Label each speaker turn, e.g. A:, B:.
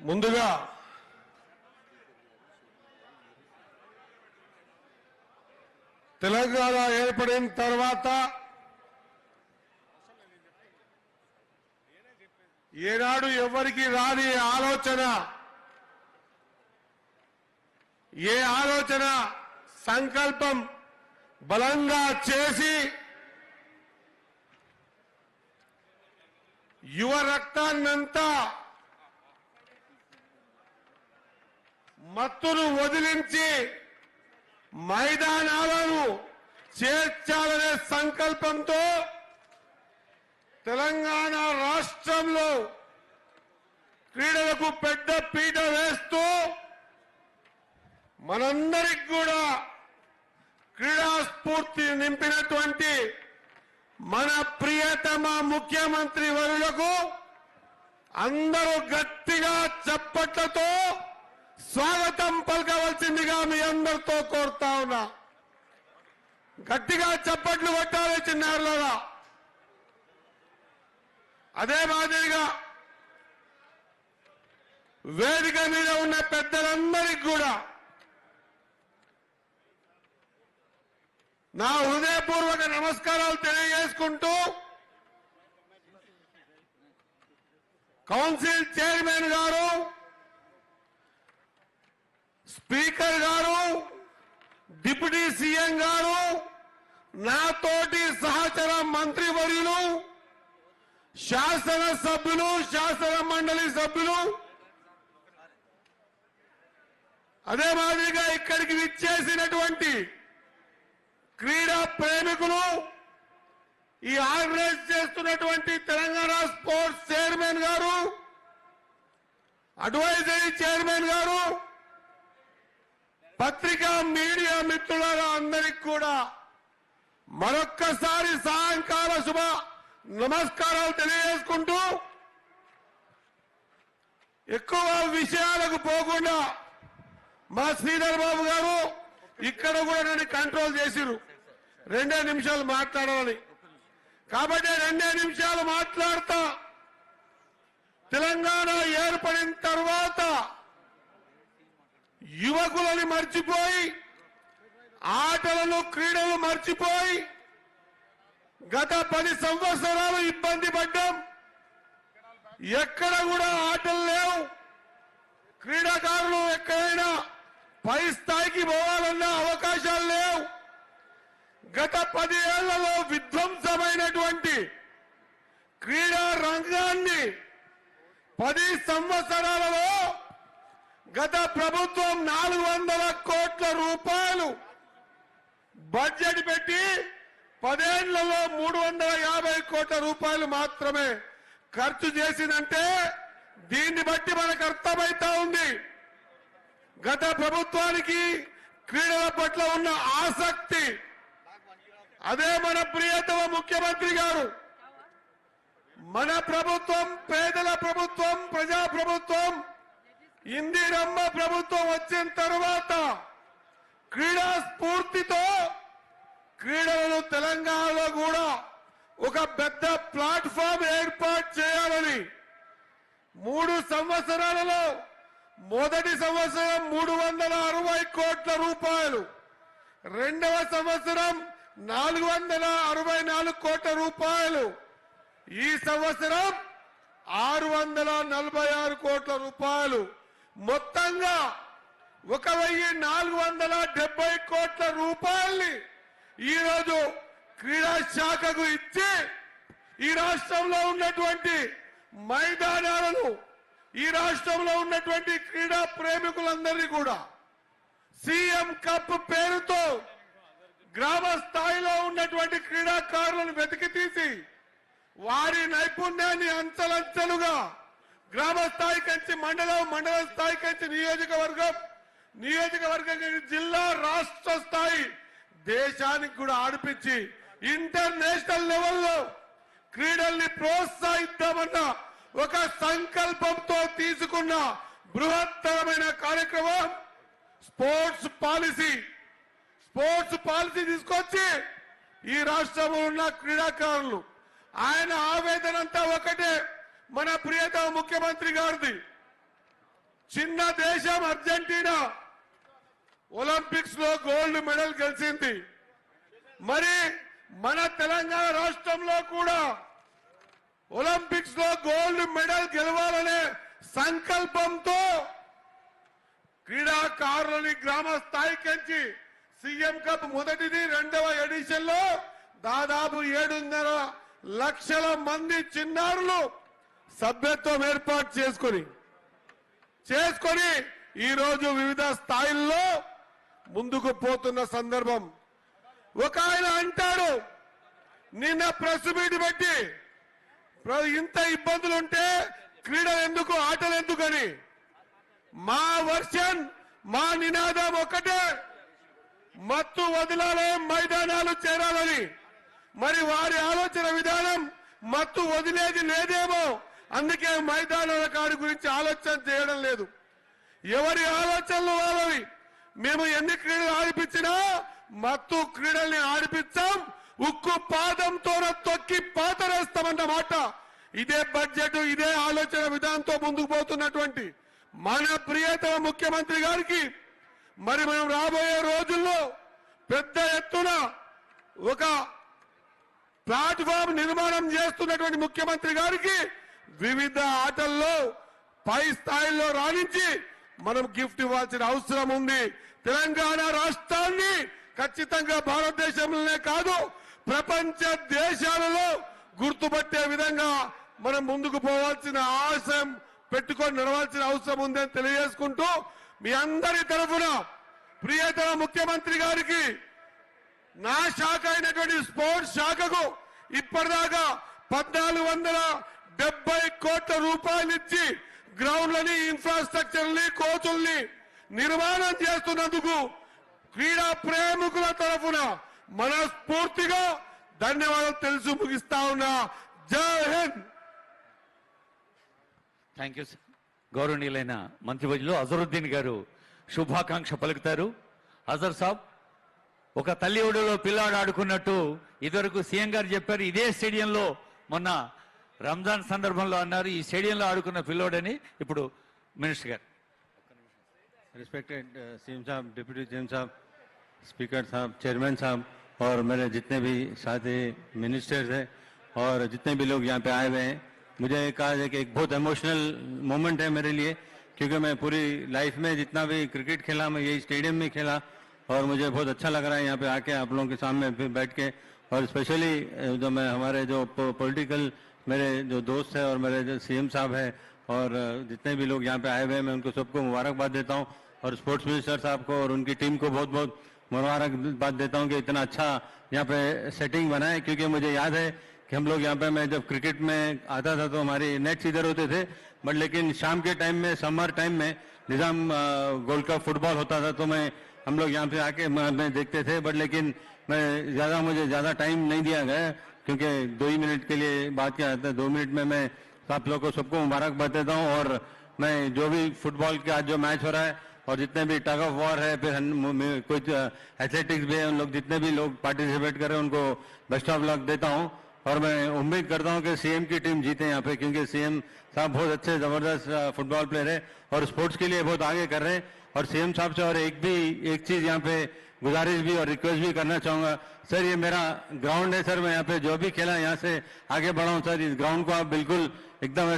A: ముందుగా తెలంగాణ ఏర్పడిన తర్వాత ఏనాడు ఎవరికి రాని ఆలోచన, ఏ ఆలోచన సంకల్పం బలంగా చేసి యువ రక్తాన్నంతా మత్తును వదిలించి మైదానాలను చేర్చాలనే సంకల్పంతో తెలంగాణ రాష్ట్రంలో క్రీడలకు పెద్ద పీట వేస్తూ మనందరికి కూడా క్రీడా స్ఫూర్తి నింపినటువంటి మన ప్రియతమ ముఖ్యమంత్రి వర్యులకు అందరూ గట్టిగా చప్పట్లతో స్వాగతం పలకవలసిందిగా మీ అందరితో కోరుతా ఉన్నా. గట్టిగా చప్పట్లు కొట్టాలి చిన్నారులారా. అదే మాదిరిగా వేదిక మీద ఉన్న పెద్దలందరికీ కూడా నా హృదయపూర్వక నమస్కారాలు తెలియజేసుకుంటూ కౌన్సిల్ చైర్మన్ గారు, స్పీకర్ గారు, డిప్యూటీ సీఎం గారు, నాతోటి సహచర మంత్రివర్యులు, శాసన సభ్యులు, శాసన మండలి సభ్యులు, అదే మాదిరిగా ఇక్కడికి విచ్చేసినటువంటి క్రీడా ప్రేమికులు, ఈ ఆర్గనైజ్ చేస్తున్నటువంటి తెలంగాణ స్పోర్ట్స్ చైర్మన్ గారు, అడ్వైజరీ చైర్మన్ గారు, పత్రికా మీడియా మిత్రులారా అందరికి కూడా మరొక్కసారి సాయంకాల శుభ నమస్కారాలు తెలియజేసుకుంటూ ఎక్కువ విషయాలకు పోకుండా మా శ్రీధర్ బాబు గారు ఇక్కడ కూడా నన్ను కంట్రోల్ చేసిరు 2 నిమిషాలు మాట్లాడాలని. కాబట్టి 2 నిమిషాలు మాట్లాడతా. తెలంగాణ ఏర్పడిన తర్వాత యువకులని మర్చిపోయి, ఆటలను క్రీడలు మర్చిపోయి గత 10 సంవత్సరాలు ఇబ్బంది పడ్డాం. ఎక్కడ కూడా ఆటలు లేవు. క్రీడాకారులు ఎక్కడైనా పై స్థాయికి పోవాలన్న అవకాశాలు లేవు. గత 10 ఏళ్లలో విధ్వంసమైనటువంటి క్రీడా రంగాన్ని 10 సంవత్సరాలలో గత ప్రభుత్వం 400 కోట్ల రూపాయలు బడ్జెట్ పెట్టి 10 ఏళ్లలో 350 కోట్ల రూపాయలు మాత్రమే ఖర్చు చేసిందంటే దీన్ని బట్టి మనకు అర్థమైతా ఉంది గత ప్రభుత్వానికి క్రీడల పట్ల ఉన్న ఆసక్తి. అదే మన ప్రియతమ ముఖ్యమంత్రి గారు, మన ప్రభుత్వం పేదల ప్రభుత్వం, ప్రజా ప్రభుత్వం, ఇందిరమ్మ ప్రభుత్వం వచ్చిన తర్వాత క్రీడా స్ఫూర్తితో క్రీడలను తెలంగాణలో కూడా ఒక పెద్ద ప్లాట్ఫామ్ ఏర్పాటు చేయాలని 3 సంవత్సరాలలో మొదటి సంవత్సరం 360 కోట్ల రూపాయలు, రెండవ సంవత్సరం 464 కోట్ల రూపాయలు, ఈ సంవత్సరం 646 కోట్ల రూపాయలు, మొత్తంగా 1470 కోట్ల రూపాయల్ని ఈరోజు క్రీడా శాఖకు ఇచ్చి ఈ రాష్ట్రంలో ఉన్నటువంటి మైదానాలను, ఈ రాష్ట్రంలో ఉన్నటువంటి క్రీడా ప్రేమికులందరినీ కూడా సీఎం కప్ పేరుతో గ్రామ స్థాయిలో ఉన్నటువంటి క్రీడాకారులను వెతికి తీసి వారి నైపుణ్యాన్ని అంచెలంచెలుగా గ్రామ స్థాయి కంచి మండలం, మండల స్థాయి కంచి నియోజకవర్గం, నియోజకవర్గం కంచి జిల్లా, రాష్ట్ర స్థాయి, దేశానికి కూడా ఆడిపించి ఇంటర్నేషనల్ లెవెల్లో క్రీడల్ని ప్రోత్సహిద్దామన్న ఒక సంకల్పంతో తీసుకున్న బృహత్తరమైన కార్యక్రమం స్పోర్ట్స్ పాలసీ. స్పోర్ట్స్ పాలసీ తీసుకొచ్చి ఈ రాష్ట్రంలో ఉన్న క్రీడాకారులు, ఆయన ఆవేదన అంతా ఒకటే, మన ప్రియతమ ముఖ్యమంత్రి గారిది. చిన్న దేశం అర్జెంటీనా ఒలింపిక్స్ లో గోల్డ్ మెడల్ గెలిచింది. మరి మన తెలంగాణ రాష్ట్రంలో కూడా ఒలింపిక్స్ లో గోల్డ్ మెడల్ గెలవాలనే సంకల్పంతో క్రీడాకారులని గ్రామ స్థాయికి సీఎం కప్ మొదటిది 2వ ఎడిషన్ లో దాదాపు 7.5 లక్షల మంది చిన్నారులు సభ్యత్వం ఏర్పాటు చేసుకొని ఈ రోజు వివిధ స్థాయిల్లో ముందుకు పోతున్న సందర్భం. ఒక ఆయన అంటాడు నిన్న ప్రెస్ మీట్ పెట్టి ఇంత ఇబ్బందులుంటే క్రీడలు ఎందుకు, ఆటలు ఎందుకని. మా వర్షన్, మా నినాదం ఒక్కటే, మత్తు వదలాలే, మైదానాలు చేరాలని. మరి వారి ఆలోచన విధానం మత్తు వదిలేది లేదేమో, అందుకే మైదానాల కాడి గురించి ఆలోచన చేయడం లేదు. ఎవరి ఆలోచనలు వాళ్ళవి. మేము ఎన్ని క్రీడలు ఆడిపించినా మత్తు క్రీడల్ని ఆడిపించాం, ఉక్కు పాదంతో తొక్కి పాతరేస్తామన్న మాట. ఇదే బడ్జెట్, ఇదే ఆలోచన విధానంతో ముందుకు పోతున్నటువంటి మన ప్రియతమ ముఖ్యమంత్రి గారికి మరి మనం రాబోయే రోజుల్లో పెద్ద ఎత్తున ఒక ప్లాట్ఫామ్ నిర్మాణం చేస్తున్నటువంటి ముఖ్యమంత్రి గారికి వివిధ ఆటల్లో పై స్థాయిలో రాణించి మనం గిఫ్ట్ ఇవ్వాల్సిన అవసరం ఉంది. తెలంగాణ రాష్ట్రాన్ని ఖచ్చితంగా భారతదేశంలోనే కాదు ప్రపంచ దేశాలలో గుర్తుపట్టే విధంగా మనం ముందుకు పోవాల్సిన ఆశయం పెట్టుకొని నడవాల్సిన అవసరం ఉందని తెలియజేసుకుంటూ మీ అందరి తరఫున ప్రియతమ ముఖ్యమంత్రి గారికి, నా శాఖ అయినటువంటి స్పోర్ట్స్ శాఖకు ఇప్పటిదాకా 1470 కోట్ల రూపాయలు ఇచ్చి గ్రౌండ్లని, ఇన్ఫ్రాస్ట్రక్చర్ని, కోచుల్ని నిర్మాణం చేస్తున్నందుకు క్రీడా ప్రేమికుల తరఫున మనస్ఫూర్తిగా ధన్యవాదాలు తెలుసు ముగిస్తా ఉన్నా. జై హింద్.
B: Thank you. గౌరవనీయులైన మంత్రివర్యులు అజరుద్దీన్ గారు శుభాకాంక్ష పలుకుతారు. అజర్ సాబ్, ఒక తల్లి ఒడిలో పిల్లాడు ఆడుకున్నట్టు ఇదివరకు సీఎం గారు చెప్పారు, ఇదే స్టేడియంలో మొన్న రంజాన్ సందర్భంలో అన్నారు ఈ స్టేడియంలో ఆడుకున్న పిల్లోడని. ఇప్పుడు మినిస్టర్ గారు.
C: रिस्पेक्टेड सीएम साहब, डिप्टी सीएम साहब, स्पीकर साहब, चेयरमैन साहब और मेरे जितने भी साथी मिनिस्टर्स हैं और जितने भी लोग यहाँ पे आए हुए हैं, मुझे कहा है कि एक बहुत इमोशनल मोमेंट है मेरे लिए, क्योंकि मैं पूरी लाइफ में जितना भी क्रिकेट खेला मैं यही स्टेडियम में खेला और मुझे बहुत अच्छा लग रहा है यहाँ पे आके आप लोगों के सामने फिर बैठ के। और स्पेशली जो मैं हमारे जो पॉलिटिकल मेरे जो दोस्त हैं और मेरे जो सीएम साहब हैं और जितने भी लोग यहाँ पे आए हुए हैं, मैं उनको सबको मुबारकबाद देता हूँ और स्पोर्ट्स मिनिस्टर साहब को और उनकी टीम को बहुत बहुत मुबारकबाद देता हूँ कि इतना अच्छा यहाँ पे सेटिंग बना है। क्योंकि मुझे याद है कि हम लोग यहाँ पे, मैं जब क्रिकेट में आता था तो हमारे नेट्स इधर होते थे, बट लेकिन शाम के टाइम में, समर टाइम में निजाम गोल्ड कप फुटबॉल होता था तो हम लोग यहाँ पे आके मैं देखते थे, बट लेकिन मुझे ज़्यादा टाइम नहीं दिया गया क्योंकि 2 ही मिनट के लिए बात किया जाता है। 2 मिनट में मैं आप लोग को सबको मुबारकबाद देता हूँ। और मैं जो भी फुटबॉल के आज जो मैच हो रहा है और जितने भी टग ऑफ वॉर है, फिर कुछ एथलेटिक्स भी है, उन लोग जितने भी लोग पार्टिसिपेट कर रहे हैं उनको बेस्ट ऑफ लक देता हूँ। और मैं उम्मीद करता हूँ कि सीएम की टीम जीते यहाँ पे, क्योंकि सीएम साहब बहुत अच्छे ज़बरदस्त फुटबॉल प्लेयर है और स्पोर्ट्स के लिए बहुत आगे कर रहे हैं। और सीएम साहब से और एक चीज़ यहाँ पे गुजारिश भी और रिक्वेस्ट भी करना चाहूँगा, सर ये मेरा ग्राउंड है सर, मैं यहाँ पे जो भी खेला यहाँ से आगे बढ़ा हूँ सर, इस ग्राउंड को आप बिल्कुल एकदम ऐसा